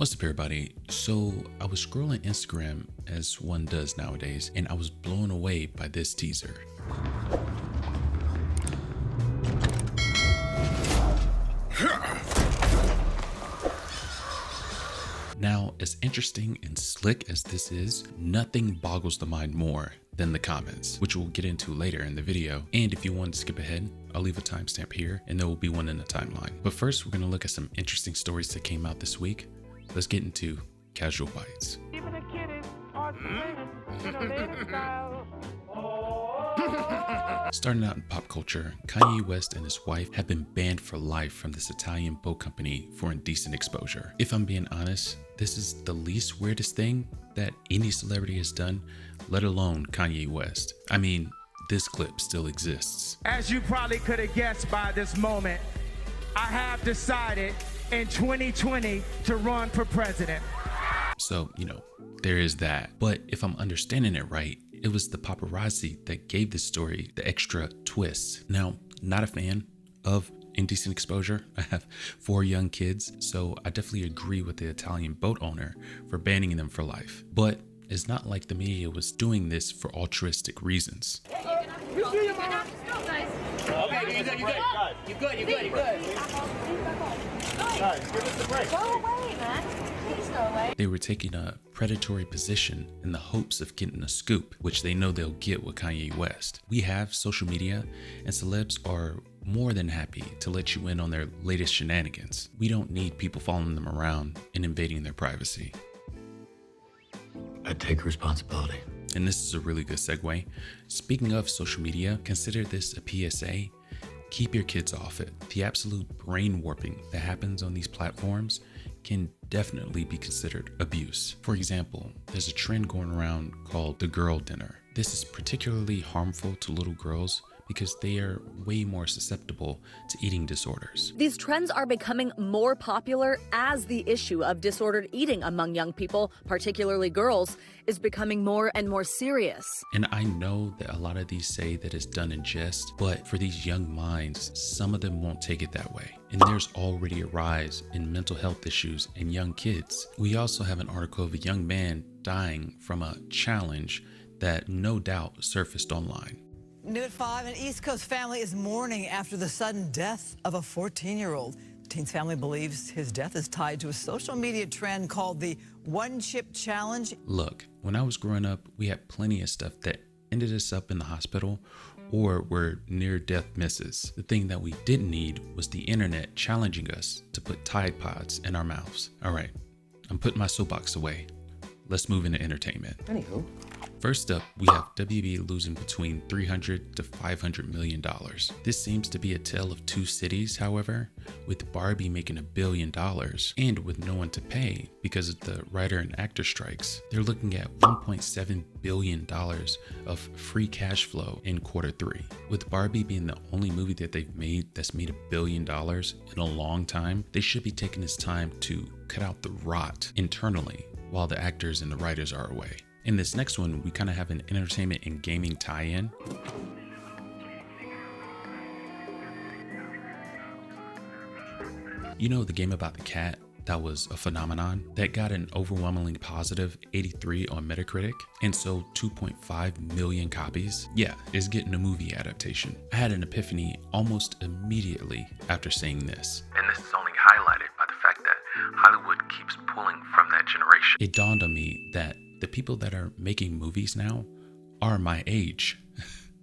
What's up, everybody? So I was scrolling Instagram as one does nowadays, and I was blown away by this teaser. Now, as interesting and slick as this is, nothing boggles the mind more than the comments, which we'll get into later in the video. And if you want to skip ahead, I'll leave a timestamp here and there will be one in the timeline. But first, we're going to look at some interesting stories that came out this week. Let's get into Casual Bites. Starting out in pop culture, Kanye West and his wife have been banned for life from this Italian boat company for indecent exposure. If I'm being honest, this is the least weirdest thing that any celebrity has done, let alone Kanye West. I mean, this clip still exists. As you probably could have guessed by this moment, I have decided in 2020 to run for president. So, there is that. But if I'm understanding it right, it was the paparazzi that gave this story the extra twist. Now, not a fan of indecent exposure. I have 4 young kids, so I definitely agree with the Italian boat owner for banning them for life. But it's not like the media was doing this for altruistic reasons. Okay, you're good. Guys, give us a break. Go away, man. Please go away. They were taking a predatory position in the hopes of getting a scoop, which they know they'll get with Kanye West. We have social media, and celebs are more than happy to let you in on their latest shenanigans. We don't need people following them around and invading their privacy. I take responsibility. And this is a really good segue. Speaking of social media, consider this a PSA. Keep your kids off it. The absolute brain warping that happens on these platforms can definitely be considered abuse. For example, there's a trend going around called the girl dinner. This is particularly harmful to little girls because they are way more susceptible to eating disorders. These trends are becoming more popular as the issue of disordered eating among young people, particularly girls, is becoming more and more serious. And I know that a lot of these say that it's done in jest, but for these young minds, some of them won't take it that way. And there's already a rise in mental health issues in young kids. We also have an article of a young man dying from a challenge that no doubt surfaced online. New at 5, an East Coast family is mourning after the sudden death of a 14-year-old. The teen's family believes his death is tied to a social media trend called the one-chip challenge. Look, when I was growing up, we had plenty of stuff that ended us up in the hospital or were near-death misses. The thing that we didn't need was the internet challenging us to put Tide Pods in our mouths. All right, I'm putting my soapbox away. Let's move into entertainment. Anywho. First up, we have WB losing between $300 to $500 million. This seems to be a tale of two cities, however, with Barbie making $1 billion and with no one to pay because of the writer and actor strikes. They're looking at $1.7 billion of free cash flow in Q3. With Barbie being the only movie that they've made that's made $1 billion in a long time, they should be taking this time to cut out the rot internally while the actors and the writers are away. In this next one, we kind of have an entertainment and gaming tie-in. You know the game about the cat that was a phenomenon that got an overwhelmingly positive 83 on Metacritic and sold 2.5 million copies? Yeah, it's getting a movie adaptation. I had an epiphany almost immediately after seeing this. And this is only highlighted by the fact that Hollywood keeps pulling from that generation. It dawned on me that the people that are making movies now are my age.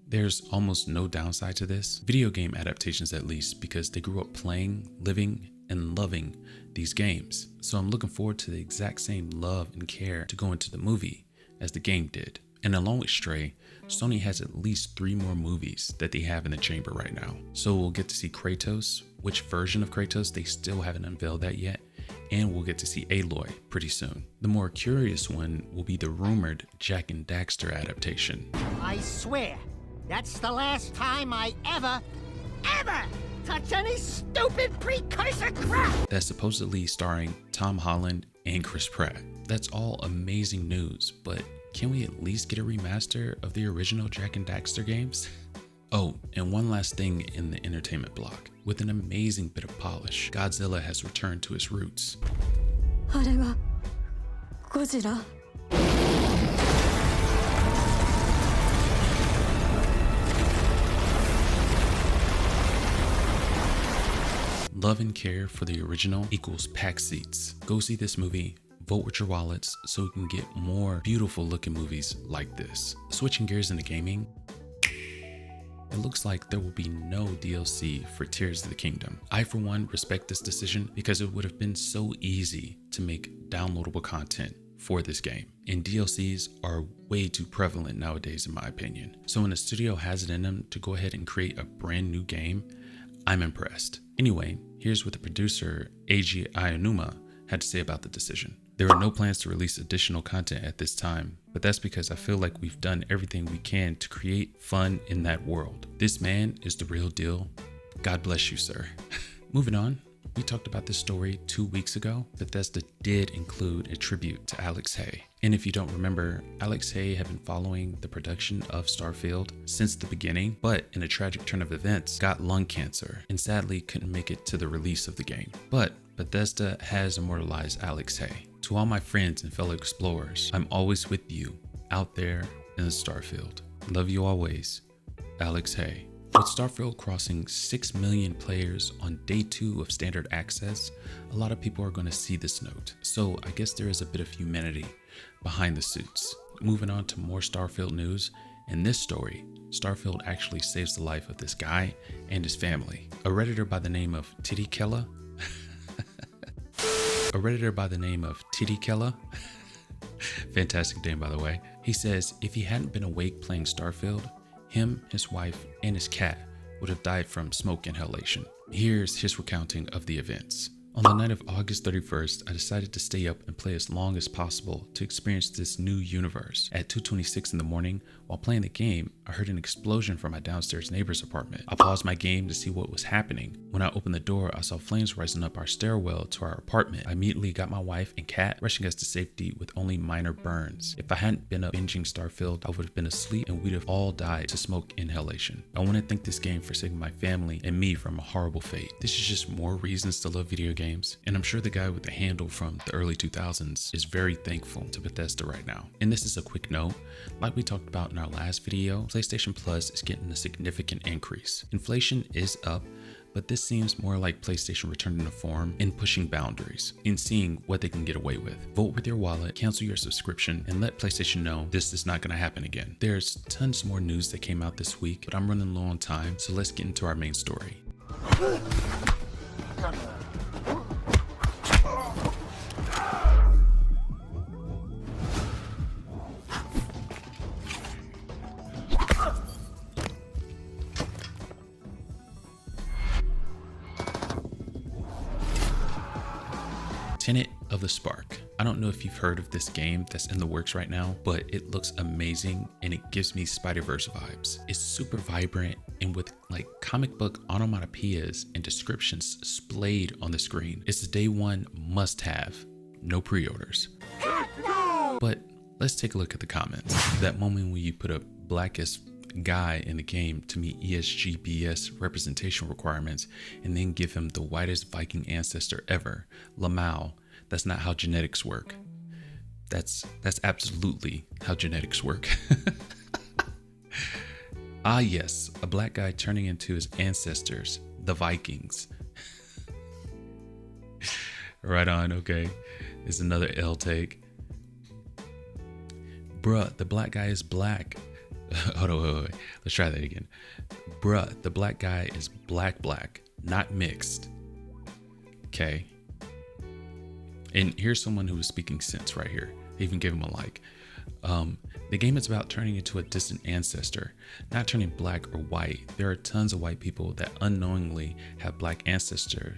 There's almost no downside to this. Video game adaptations at least, because they grew up playing, living, and loving these games. So I'm looking forward to the exact same love and care to go into the movie as the game did. And along with Stray, Sony has at least 3 more movies that they have in the chamber right now. So we'll get to see Kratos, which version of Kratos they still haven't unveiled that yet, and we'll get to see Aloy pretty soon. The more curious one will be the rumored Jak and Daxter adaptation. I swear, that's the last time I ever touch any stupid precursor crap! That's supposedly starring Tom Holland and Chris Pratt. That's all amazing news, but can we at least get a remaster of the original Jak and Daxter games? Oh, and one last thing in the entertainment block. With an amazing bit of polish, Godzilla has returned to his roots. あれはゴジラ。 Love and care for the original equals pack seats. Go see this movie, vote with your wallets so we can get more beautiful looking movies like this. Switching gears into gaming, it looks like there will be no DLC for Tears of the Kingdom. I, for one, respect this decision because it would have been so easy to make downloadable content for this game. And DLCs are way too prevalent nowadays, in my opinion. So when a studio has it in them to go ahead and create a brand new game, I'm impressed. Anyway, here's what the producer, Eiji Aonuma, had to say about the decision. There are no plans to release additional content at this time, but that's because I feel like we've done everything we can to create fun in that world. This man is the real deal. God bless you, sir. Moving on, we talked about this story 2 weeks ago. Bethesda did include a tribute to Alex Hay. And if you don't remember, Alex Hay had been following the production of Starfield since the beginning, but in a tragic turn of events, got lung cancer and sadly couldn't make it to the release of the game. But Bethesda has immortalized Alex Hay. To all my friends and fellow explorers, I'm always with you out there in the Starfield. Love you always, Alex Hay. With Starfield crossing 6 million players on day 2 of standard access, a lot of people are going to see this note. So I guess there is a bit of humanity behind the suits. Moving on to more Starfield news. In this story, Starfield actually saves the life of this guy and his family. A Redditor by the name of totk, fantastic name by the way, he says if he hadn't been awake playing Starfield, him, his wife, and his cat would have died from smoke inhalation. Here's his recounting of the events. On the night of August 31st, I decided to stay up and play as long as possible to experience this new universe. At 2:26 in the morning, while playing the game, I heard an explosion from my downstairs neighbor's apartment. I paused my game to see what was happening. When I opened the door, I saw flames rising up our stairwell to our apartment. I immediately got my wife and cat, rushing us to safety with only minor burns. If I hadn't been up binging Starfield, I would have been asleep and we'd have all died to smoke inhalation. I want to thank this game for saving my family and me from a horrible fate. This is just more reasons to love video games, and I'm sure the guy with the handle from the early 2000s is very thankful to Bethesda right now. And this is a quick note, like we talked about in our last video, PlayStation Plus is getting a significant increase. Inflation is up, but this seems more like PlayStation returning to form and pushing boundaries and seeing what they can get away with. Vote with your wallet, cancel your subscription, and let PlayStation know this is not going to happen again. There's tons more news that came out this week, but I'm running low on time, so let's get into our main story. Tenet of the Spark. I don't know if you've heard of this game that's in the works right now, but it looks amazing and it gives me Spider-Verse vibes. It's super vibrant and with like comic book onomatopoeias and descriptions splayed on the screen. It's a day one must have, no pre-orders. But let's take a look at the comments. That moment when you put a blackest guy in the game to meet ESGBS representation requirements and then give him the whitest Viking ancestor ever, Lamau. That's not how genetics work. That's absolutely how genetics work. Ah yes, a black guy turning into his ancestors, the Vikings. Right on, okay. There's another L take. Bruh, the black guy is black. Hold on, wait. Let's try that again. Bruh, the black guy is black, not mixed. Okay. And here's someone who is speaking sense right here. They even gave him a like. The game is about turning into a distant ancestor, not turning black or white. There are tons of white people that unknowingly have a black ancestor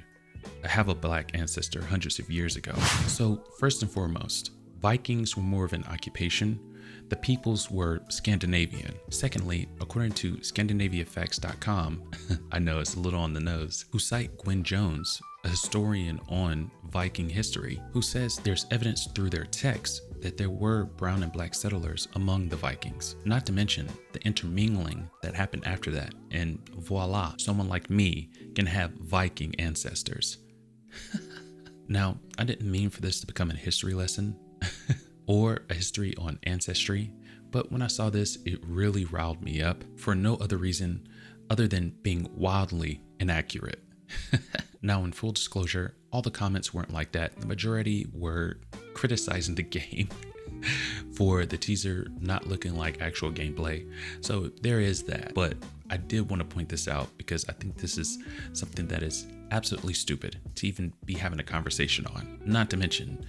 hundreds of years ago. So first and foremost, Vikings were more of an occupation. The peoples were Scandinavian. Secondly, according to ScandinaviaFacts.com, I know it's a little on the nose, who cite Gwen Jones, a historian on Viking history, who says there's evidence through their texts that there were brown and black settlers among the Vikings. Not to mention the intermingling that happened after that, and voila, someone like me can have Viking ancestors. Now, I didn't mean for this to become a history lesson or a history on ancestry, but when I saw this, it really riled me up for no other reason other than being wildly inaccurate. Now, in full disclosure, all the comments weren't like that. The majority were criticizing the game for the teaser not looking like actual gameplay. So there is that. But I did want to point this out because I think this is something that is absolutely stupid to even be having a conversation on. Not to mention,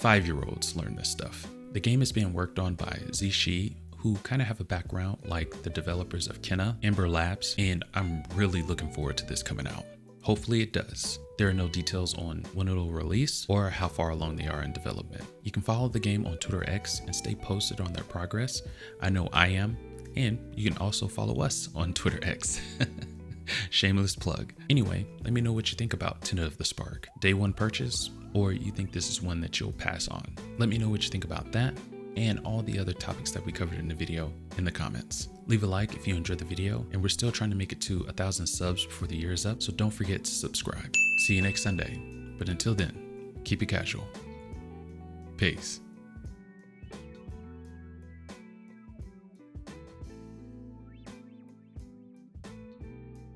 5-year-olds learn this stuff. The game is being worked on by Zishi, who kind of have a background like the developers of Kena, Ember Labs, and I'm really looking forward to this coming out. Hopefully it does. There are no details on when it'll release or how far along they are in development. You can follow the game on Twitter X and stay posted on their progress. I know I am, and you can also follow us on Twitter X. Shameless plug. Anyway, let me know what you think about Tenet of the Spark. Day one purchase, or you think this is one that you'll pass on? Let me know what you think about that and all the other topics that we covered in the video in the comments. Leave a like if you enjoyed the video, and we're still trying to make it to 1,000 subs before the year is up, so don't forget to subscribe. See you next Sunday, but until then, keep it casual. Peace.